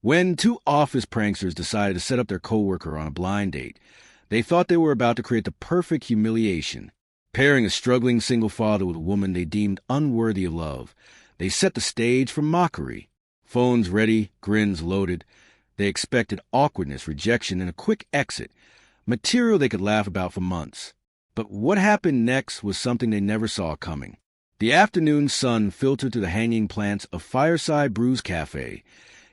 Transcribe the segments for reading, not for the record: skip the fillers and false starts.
When two office pranksters decided to set up their coworker on a blind date, they thought they were about to create the perfect humiliation. Pairing a struggling single father with a woman they deemed unworthy of love, they set the stage for mockery. Phones ready, grins loaded. They expected awkwardness, rejection, and a quick exit, material they could laugh about for months. But what happened next was something they never saw coming. The afternoon sun filtered through the hanging plants of Fireside Brews Cafe,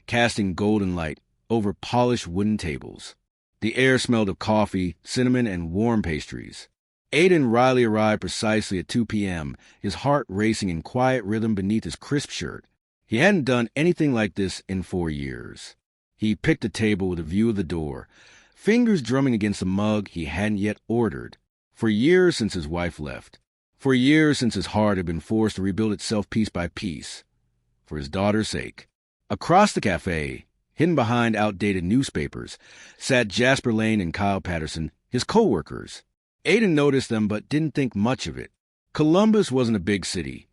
casting golden light over polished wooden tables. The air smelled of coffee, cinnamon, and warm pastries. Aiden Riley arrived precisely at 2 p.m., his heart racing in quiet rhythm beneath his crisp shirt. He hadn't done anything like this in 4 years. He picked a table with a view of the door, fingers drumming against a mug he hadn't yet ordered. For years since his wife left. For years since his heart had been forced to rebuild itself piece by piece. For his daughter's sake. Across the cafe, hidden behind outdated newspapers, sat Jasper Lane and Kyle Patterson, his co-workers. Aiden noticed them but didn't think much of it. Columbus wasn't a big city.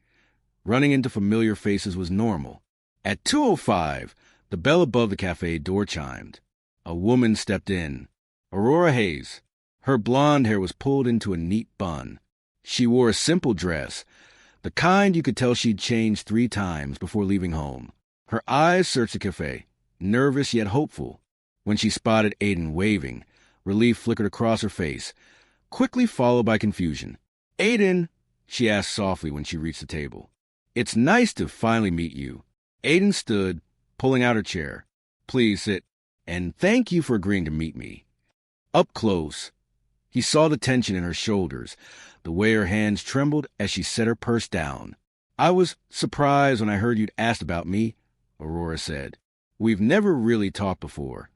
Running into familiar faces was normal. At 2:05, the bell above the cafe door chimed. A woman stepped in. Aurora Hayes. Her blonde hair was pulled into a neat bun. She wore a simple dress, the kind you could tell she'd changed 3 times before leaving home. Her eyes searched the cafe, nervous yet hopeful. When she spotted Aiden waving, relief flickered across her face, quickly followed by confusion. "Aiden," she asked softly when she reached the table. "It's nice to finally meet you." Aiden stood, pulling out her chair. "Please sit, and thank you for agreeing to meet me." Up close, he saw the tension in her shoulders, the way her hands trembled as she set her purse down. "I was surprised when I heard you'd asked about me," Aurora said. "We've never really talked before."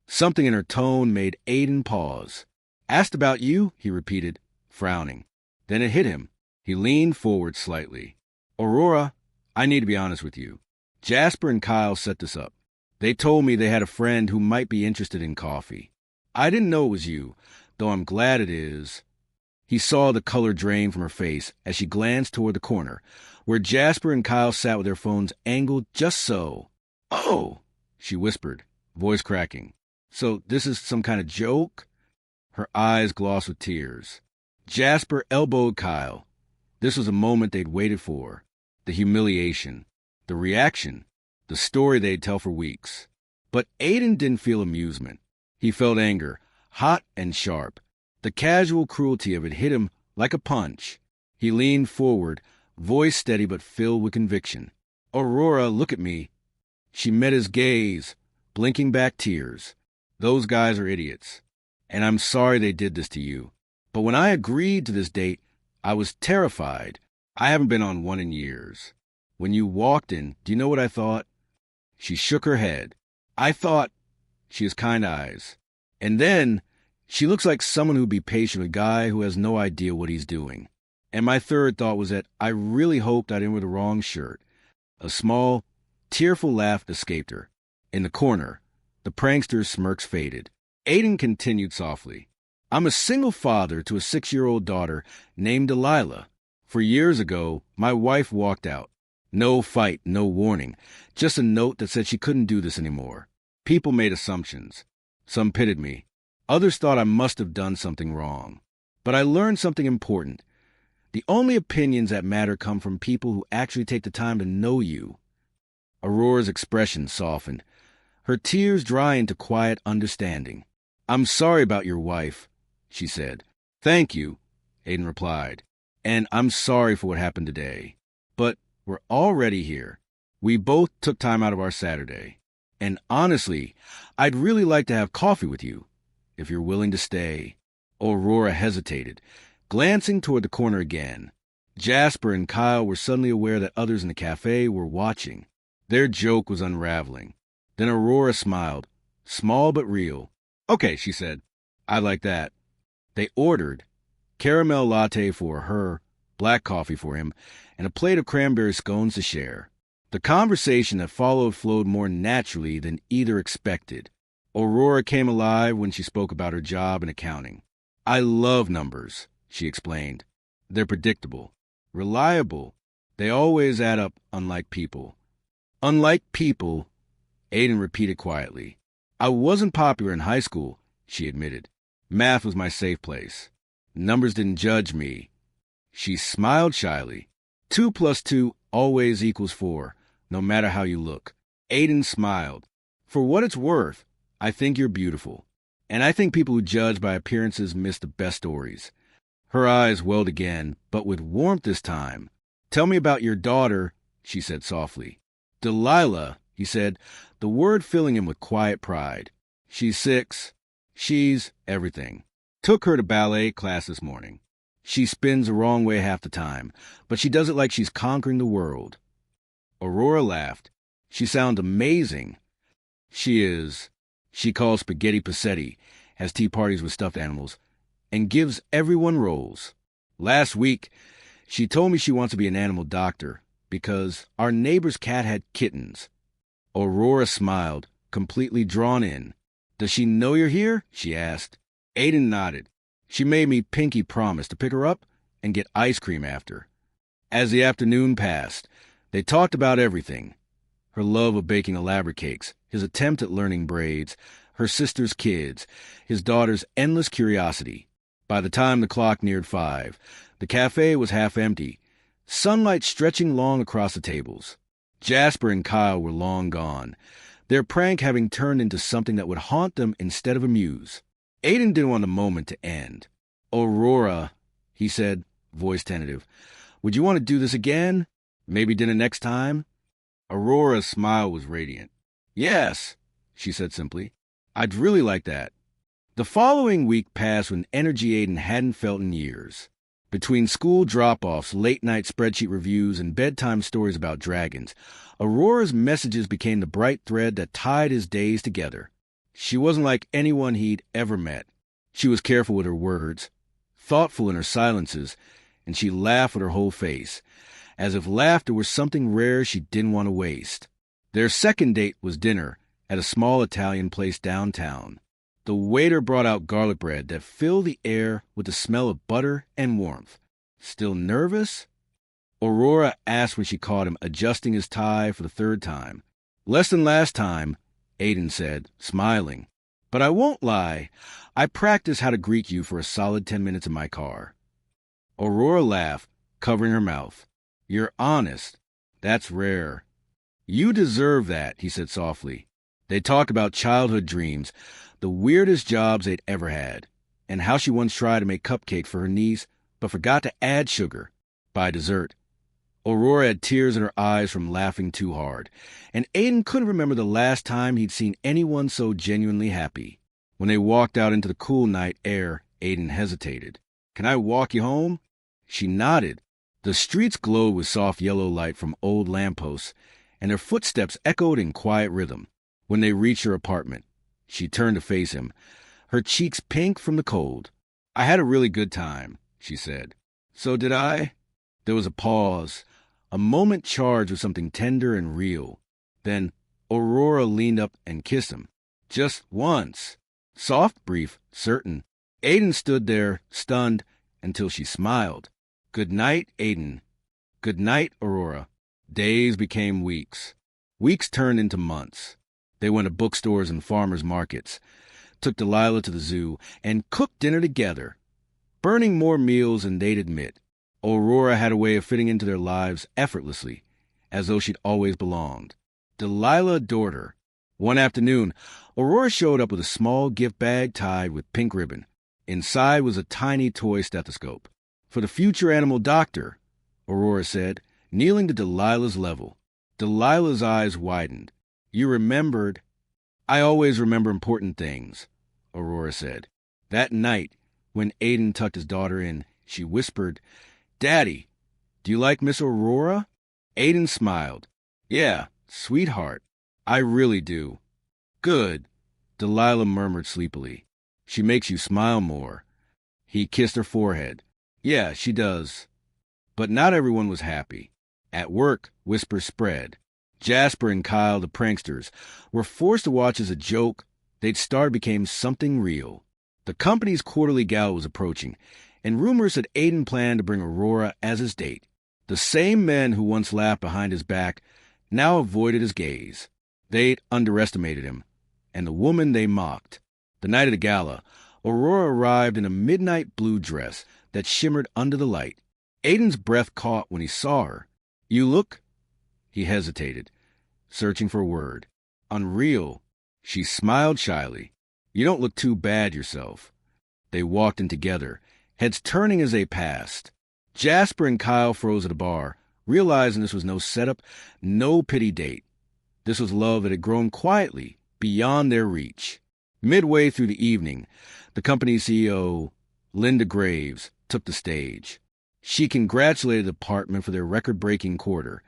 Something in her tone made Aiden pause. "Asked about you?" he repeated, frowning. Then it hit him. He leaned forward slightly. "Aurora, I need to be honest with you. Jasper and Kyle set this up. They told me they had a friend who might be interested in coffee. I didn't know it was you, though I'm glad it is." He saw the color drain from her face as she glanced toward the corner, where Jasper and Kyle sat with their phones angled just so. "Oh," she whispered, voice cracking. "So this is some kind of joke?" Her eyes glossed with tears. Jasper elbowed Kyle. This was a moment they'd waited for. The humiliation, the reaction, the story they'd tell for weeks. But Aiden didn't feel amusement. He felt anger, hot and sharp. The casual cruelty of it hit him like a punch. He leaned forward, voice steady but filled with conviction. "Aurora, look at me." She met his gaze, blinking back tears. "Those guys are idiots. And I'm sorry they did this to you. But when I agreed to this date, I was terrified. I haven't been on one in years. When you walked in, do you know what I thought?" She shook her head. "I thought," she has kind eyes. "And then, she looks like someone who'd be patient with a guy who has no idea what he's doing." And my third thought was that I really hoped I didn't wear the wrong shirt. A small, tearful laugh escaped her. In the corner, the prankster's smirks faded. Aiden continued softly. "I'm a single father to a 6-year-old daughter named Delilah. 4 years ago, my wife walked out. No fight, no warning, just a note that said she couldn't do this anymore. People made assumptions. Some pitied me. Others thought I must have done something wrong. But I learned something important. The only opinions that matter come from people who actually take the time to know you." Aurora's expression softened, her tears dry into quiet understanding. "I'm sorry about your wife," she said. "Thank you," Aiden replied. "And I'm sorry for what happened today. But we're already here. We both took time out of our Saturday. And honestly, I'd really like to have coffee with you, if you're willing to stay." Aurora hesitated, glancing toward the corner again. Jasper and Kyle were suddenly aware that others in the cafe were watching. Their joke was unraveling. Then Aurora smiled, small but real. "Okay," she said. "I like that." They ordered caramel latte for her, black coffee for him, and a plate of cranberry scones to share. The conversation that followed flowed more naturally than either expected. Aurora came alive when she spoke about her job in accounting. "I love numbers," she explained. "They're predictable, reliable. They always add up, unlike people." "Unlike people," Aiden repeated quietly. I wasn't popular in high school, she admitted. Math was my safe place. Numbers didn't judge me. She smiled shyly. 2 plus 2 always equals 4, no matter how you look. Aiden smiled. For what it's worth, I think you're beautiful. And I think people who judge by appearances miss the best stories. Her eyes welled again, but with warmth this time. Tell me about your daughter, she said softly. Delilah, he said, the word filling him with quiet pride. She's 6. She's everything. Took her to ballet class this morning. She spins the wrong way half the time, but she does it like she's conquering the world. Aurora laughed. She sounds amazing. She is. She calls spaghetti passetti, has tea parties with stuffed animals, and gives everyone rolls. Last week, she told me she wants to be an animal doctor because our neighbor's cat had kittens. Aurora smiled, completely drawn in. Does she know you're here? She asked. Aiden nodded. She made me pinky promise to pick her up and get ice cream after. As the afternoon passed, they talked about everything. Her love of baking elaborate cakes, his attempt at learning braids, her sister's kids, his daughter's endless curiosity. By the time the clock neared 5, the cafe was half empty, sunlight stretching long across the tables. Jasper and Kyle were long gone, their prank having turned into something that would haunt them instead of amuse. Aiden didn't want the moment to end. Aurora, he said, voice tentative, would you want to do this again? Maybe dinner next time? Aurora's smile was radiant. Yes, she said simply. I'd really like that. The following week passed with an energy Aiden hadn't felt in years. Between school drop-offs, late-night spreadsheet reviews, and bedtime stories about dragons, Aurora's messages became the bright thread that tied his days together. She wasn't like anyone he'd ever met. She was careful with her words, thoughtful in her silences, and she laughed with her whole face, as if laughter was something rare she didn't want to waste. Their second date was dinner at a small Italian place downtown. The waiter brought out garlic bread that filled the air with the smell of butter and warmth. Still nervous? Aurora asked when she caught him adjusting his tie for the 3rd time. Less than last time, Aiden said, smiling. But I won't lie. I practiced how to greet you for a solid 10 minutes in my car. Aurora laughed, covering her mouth. You're honest. That's rare. You deserve that, he said softly. They talked about childhood dreams, the weirdest jobs they'd ever had, and how she once tried to make cupcakes for her niece, but forgot to add sugar. By dessert, Aurora had tears in her eyes from laughing too hard, and Aiden couldn't remember the last time he'd seen anyone so genuinely happy. When they walked out into the cool night air, Aiden hesitated. Can I walk you home? She nodded. The streets glowed with soft yellow light from old lampposts, and their footsteps echoed in quiet rhythm. When they reached her apartment, she turned to face him, her cheeks pink from the cold. I had a really good time, she said. So did I? There was a pause, a moment charged with something tender and real. Then Aurora leaned up and kissed him. Just once. Soft, brief, certain. Aiden stood there, stunned, until she smiled. Good night, Aiden. Good night, Aurora. Days became weeks. Weeks turned into months. They went to bookstores and farmers markets, took Delilah to the zoo, and cooked dinner together, burning more meals than they'd admit. Aurora had a way of fitting into their lives effortlessly, as though she'd always belonged. Delilah adored her. One afternoon, Aurora showed up with a small gift bag tied with pink ribbon. Inside was a tiny toy stethoscope. For the future animal doctor, Aurora said, kneeling to Delilah's level. Delilah's eyes widened. You remembered. I always remember important things, Aurora said. That night, when Aiden tucked his daughter in, she whispered, Daddy, do you like Miss Aurora? Aiden smiled. Yeah, sweetheart, I really do. Good, Delilah murmured sleepily. She makes you smile more. He kissed her forehead. Yeah, she does. But not everyone was happy. At work, whispers spread. Jasper and Kyle, the pranksters, were forced to watch as a joke they'd started became something real. The company's quarterly gala was approaching, and rumors that Aiden planned to bring Aurora as his date. The same men who once laughed behind his back now avoided his gaze. They'd underestimated him, and the woman they mocked. The night of the gala, Aurora arrived in a midnight blue dress that shimmered under the light. Aiden's breath caught when he saw her. "You look—" He hesitated, searching for a word. "Unreal." She smiled shyly. "You don't look too bad yourself." They walked in together, heads turning as they passed. Jasper and Kyle froze at a bar, realizing this was no setup, no pity date. This was love that had grown quietly, beyond their reach. Midway through the evening, the company's CEO, Linda Graves, took the stage. She congratulated the department for their record-breaking quarter,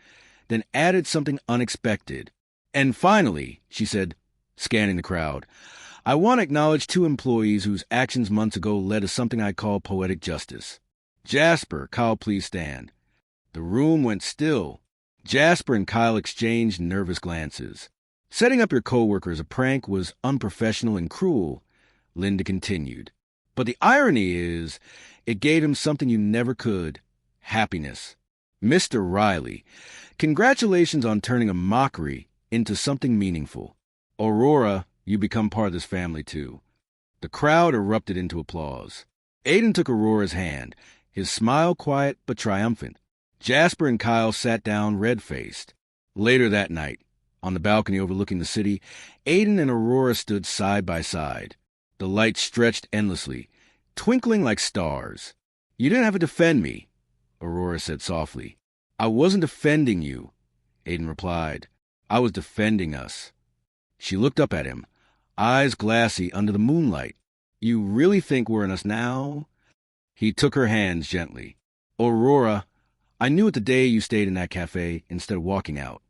then added something unexpected. "And finally," she said, scanning the crowd, "I want to acknowledge 2 employees whose actions months ago led to something I call poetic justice. Jasper, Kyle, please stand." The room went still. Jasper and Kyle exchanged nervous glances. "Setting up your coworker as a prank was unprofessional and cruel," Linda continued. "But the irony is, it gave him something you never could: happiness. Mr. Riley, congratulations on turning a mockery into something meaningful. Aurora, you become part of this family too." The crowd erupted into applause. Aiden took Aurora's hand, his smile quiet but triumphant. Jasper and Kyle sat down red-faced. Later that night, on the balcony overlooking the city, Aiden and Aurora stood side by side. The light stretched endlessly, twinkling like stars. "You didn't have to defend me," Aurora said softly. "I wasn't defending you," Aiden replied. "I was defending us." She looked up at him, eyes glassy under the moonlight. "You really think we're in us now?" He took her hands gently. "Aurora, I knew it the day you stayed in that cafe instead of walking out."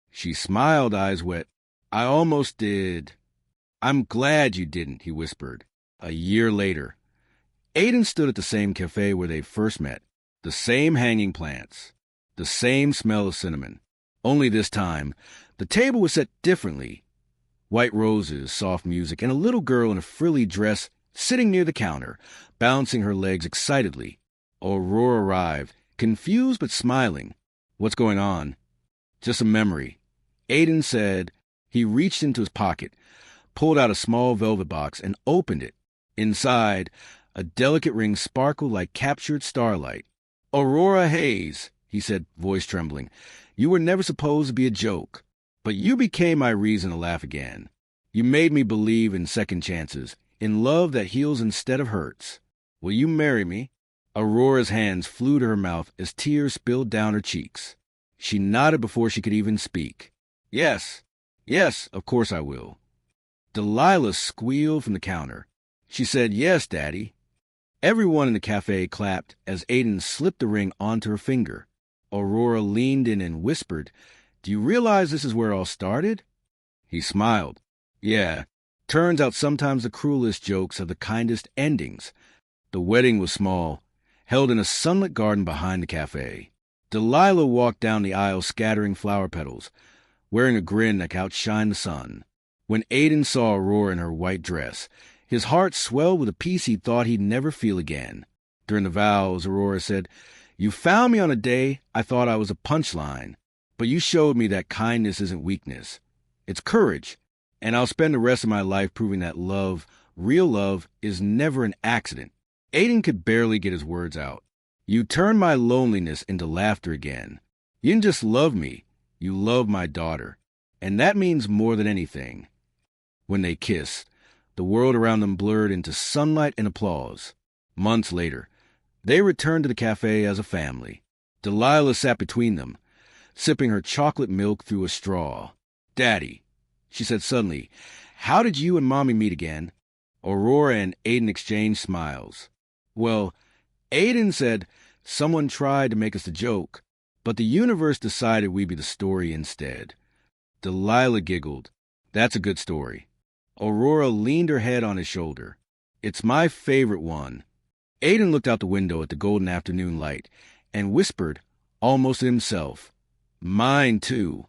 She smiled, eyes wet. "I almost did." "I'm glad you didn't," he whispered. A year later, Aiden stood at the same cafe where they first met. The same hanging plants, the same smell of cinnamon. Only this time, the table was set differently. White roses, soft music, and a little girl in a frilly dress sitting near the counter, bouncing her legs excitedly. Aurora arrived, confused but smiling. "What's going on?" "Just a memory," Aiden said. He reached into his pocket, pulled out a small velvet box, and opened it. Inside, a delicate ring sparkled like captured starlight. "Aurora Hayes," he said, voice trembling, "you were never supposed to be a joke. But you became my reason to laugh again. You made me believe in second chances, in love that heals instead of hurts. Will you marry me?" Aurora's hands flew to her mouth as tears spilled down her cheeks. She nodded before she could even speak. Yes, of course I will." Delilah squealed from the counter. She said, "Yes, Daddy." Everyone in the cafe clapped as Aiden slipped the ring onto her finger. Aurora leaned in and whispered, "Do you realize this is where it all started?" He smiled. "Yeah, turns out sometimes the cruelest jokes have the kindest endings." The wedding was small, held in a sunlit garden behind the cafe. Delilah walked down the aisle scattering flower petals, wearing a grin that outshined the sun. When Aiden saw Aurora in her white dress, his heart swelled with a peace he thought he'd never feel again. During the vows, Aurora said, "You found me on a day I thought I was a punchline, but you showed me that kindness isn't weakness. It's courage, and I'll spend the rest of my life proving that love, real love, is never an accident." Aiden could barely get his words out. "You turned my loneliness into laughter again. You didn't just love me, you loved my daughter, and that means more than anything." When they kissed, the world around them blurred into sunlight and applause. Months later, they returned to the cafe as a family. Delilah sat between them, sipping her chocolate milk through a straw. "Daddy," she said suddenly, "how did you and Mommy meet again?" Aurora and Aiden exchanged smiles. "Well, Aiden said someone tried to make us a joke, but the universe decided we'd be the story instead." Delilah giggled. "That's a good story." Aurora leaned her head on his shoulder. "It's my favorite one." Aiden looked out the window at the golden afternoon light and whispered, almost to himself, "Mine too."